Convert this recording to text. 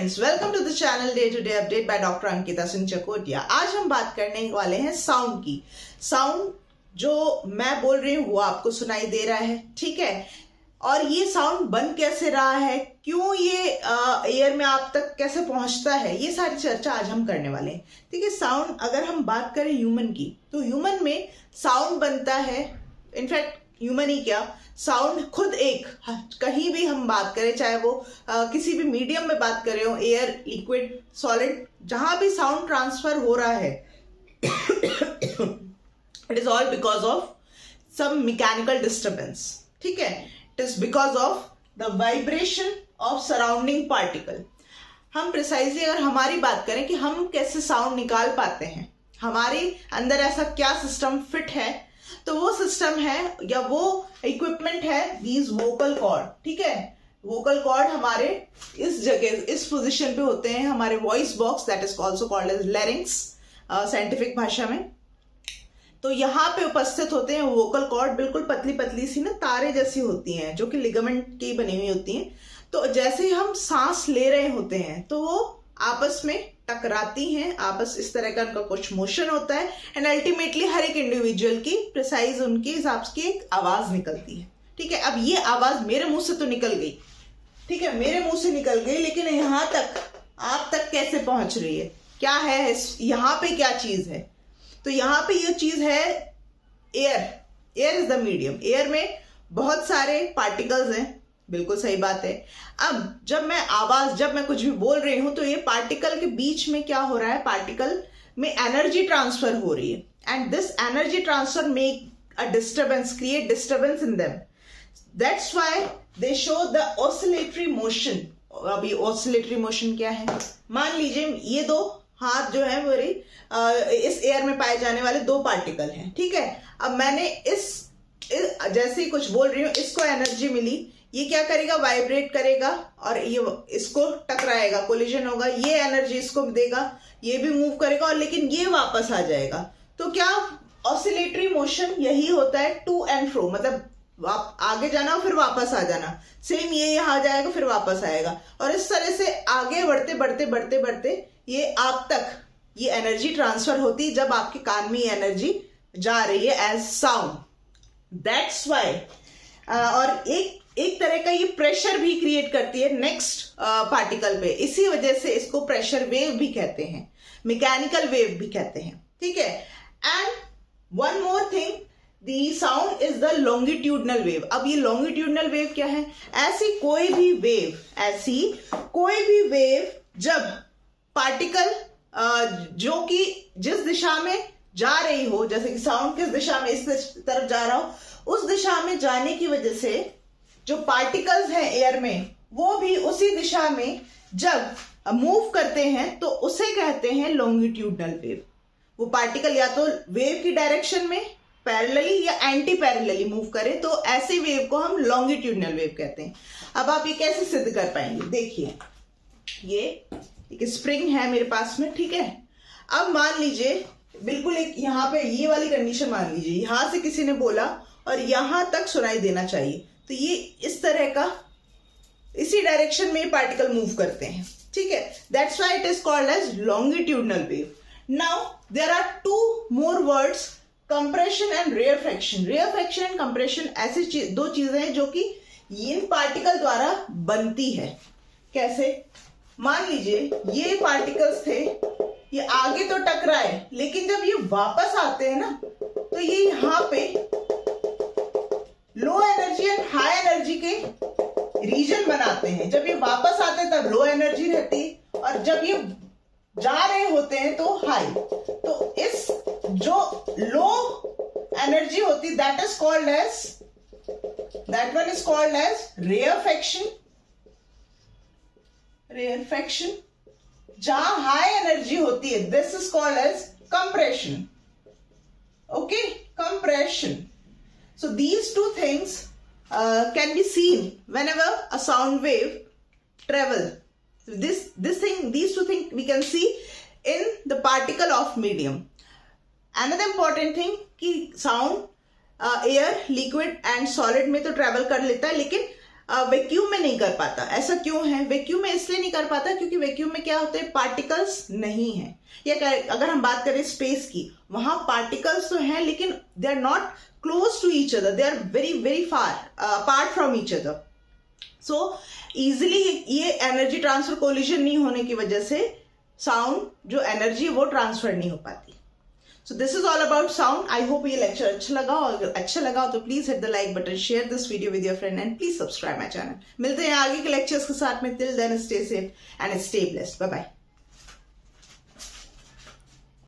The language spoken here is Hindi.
Friends, welcome to the channel day to day update by doctor Ankita Singh Chakotiya. आज हम बात करने वाले हैं साउंड की। साउंड जो मैं बोल रही हूँ वो आपको सुनाई दे रहा है, ठीक है? और ये साउंड बन कैसे रहा है, क्यों ये एयर में आप तक कैसे पहुंचता है, ये सारी चर्चा आज हम करने वाले हैं, ठीक है? साउंड अगर हम बात करें ह्यूमन की, तो ह्यूमन में साउंड बनता है। इनफैक्ट ह्यूमन ही क्या, साउंड खुद एक, कहीं भी हम बात करें, चाहे वो किसी भी मीडियम में बात कर रहे हो, एयर, लिक्विड, सॉलिड, जहां भी साउंड ट्रांसफर हो रहा है it is all because of some mechanical disturbance, ठीक है? It is because of the vibration of surrounding particle. हम प्रिसाइजली अगर हमारी बात करें कि हम कैसे साउंड निकाल पाते हैं, हमारे अंदर ऐसा क्या सिस्टम फिट है, तो वो सिस्टम है या वो इक्विपमेंट है दीज वोकल कॉर्ड, ठीक है? वोकल कॉर्ड हमारे इस जगह, इस पोजीशन पे होते हैं, हमारे voice box, that is also called as larynx scientific भाषा में। तो यहाँ पे उपस्थित होते हैं वोकल कॉर्ड, बिल्कुल पतली पतली सी ना तारे जैसी होती हैं, जो कि लिगामेंट की बनी हुई होती हैं। तो जैसे ही हम सांस ले रहे होते हैं तो वो आपस में टकराती हैं, आपस इस तरह का उनका कुछ मोशन होता है, एंड अल्टीमेटली हर एक इंडिविजुअल की प्रिसाइज उनके हिसाब की एक आवाज निकलती है, ठीक है? अब ये आवाज मेरे मुंह से तो निकल गई, ठीक है, मेरे मुंह से निकल गई, लेकिन यहां तक, आप तक कैसे पहुंच रही है, क्या है यहाँ पे, क्या चीज है? तो यहाँ पे ये चीज है air. Air is the medium. Air में बहुत सारे पार्टिकल्स हैं, बिल्कुल सही बात है। अब जब मैं कुछ भी बोल रही हूं, तो ये पार्टिकल के बीच में क्या हो रहा है, पार्टिकल में एनर्जी ट्रांसफर हो रही है, and this energy transfer make a disturbance, create disturbance in them. That's why they show the oscillatory motion. अब ये ऑसिलेटरी मोशन क्या है? मान लीजिए ये दो हाथ जो है मेरी इस एयर में पाए जाने वाले दो पार्टिकल हैं, ठीक है? अब मैंने इस जैसे ही कुछ बोल रही हूं, इसको एनर्जी मिली, ये क्या करेगा, वाइब्रेट करेगा और ये इसको टकराएगा, कोलिजन होगा, ये एनर्जी इसको देगा, ये भी मूव करेगा, और लेकिन ये वापस आ जाएगा। तो क्या ऑसिलेटरी मोशन यही होता है, टू एंड फ्रो, मतलब आप आगे जाना फिर वापस आ जाना। सेम ये यहाँ जाएगा फिर वापस आएगा, और इस तरह से आगे बढ़ते बढ़ते बढ़ते बढ़ते ये आप तक ये एनर्जी ट्रांसफर होती है, जब आपके कान में ये एनर्जी जा रही है एज साउंड। दैट्स वाई और एक तरह का ये प्रेशर भी क्रिएट करती है नेक्स्ट पार्टिकल पे, इसी वजह से इसको प्रेशर वेव भी कहते हैं, मैकेनिकल वेव भी कहते हैं, ठीक है? And one more thing, the sound is the longitudinal wave. अब ये लॉन्गिट्यूडनल वेव क्या है? ऐसी कोई भी वेव जब पार्टिकल जो कि जिस दिशा में जा रही हो, जैसे कि साउंड किस दिशा में, इस तरफ जा रहा हो, उस दिशा में जाने की वजह से जो पार्टिकल्स हैं एयर में, वो भी उसी दिशा में जब मूव करते हैं तो उसे कहते हैं लॉन्गिट्यूडनल वेव। वो पार्टिकल या तो वेव की डायरेक्शन में पैरेलली या एंटी पैरेलली मूव करे, तो ऐसे वेव को हम लॉन्गिट्यूडनल वेव कहते हैं। अब आप ये कैसे सिद्ध कर पाएंगे? देखिए, ये एक स्प्रिंग है मेरे पास में, ठीक है? अब मान लीजिए बिल्कुल एक यहाँ पे ये वाली कंडीशन मान लीजिए, यहां से किसी ने बोला और यहां तक सुनाई देना चाहिए, तो ये इस तरह का, इसी डायरेक्शन में पार्टिकल मूव करते हैं, ठीक है? That's why it is called as longitudinal wave. Now there are two more words, compression and rarefaction. Rarefaction and compression ऐसी दो चीजें हैं जो कि इन पार्टिकल द्वारा बनती है। कैसे? मान लीजिए ये पार्टिकल्स थे, ये आगे तो टकराए, लेकिन जब ये वापस आते हैं ना, तो ये यहाँ पे low energy and high energy के रीजन बनाते हैं। जब ये वापस आते हैं तब लो एनर्जी रहती है, और जब ये जा रहे होते हैं तो हाई। तो इस जो लो एनर्जी होती, that one is called as rarefaction. जहां हाई एनर्जी होती है, this is called as compression. Okay, compression. So these two things can be seen whenever a sound wave travel. So these two things we can see in the particle of medium. Another important thing कि sound air, liquid and solid में तो ट्रेवल कर लेता है, लेकिन वैक्यूम में नहीं कर पाता। ऐसा क्यों है? वैक्यूम में इसलिए नहीं कर पाता क्योंकि वैक्यूम में क्या होते हैं, पार्टिकल्स नहीं है। या अगर हम बात करें स्पेस की, वहां पार्टिकल्स तो हैं लेकिन they are not close to each other, they are very very far apart from each other. So easily ये एनर्जी ट्रांसफर कोलिजन नहीं होने की वजह से साउंड जो एनर्जी है वो ट्रांसफर नहीं हो पाती। So this is all about sound. I hope ये लेक्चर अच्छा लगा, और अगर अच्छा लगा तो please hit the like button, share this video with your friend and please subscribe my channel. मिलते हैं आगे के लेक्चर्स के साथ में। Till then stay safe and stay blessed. Bye bye.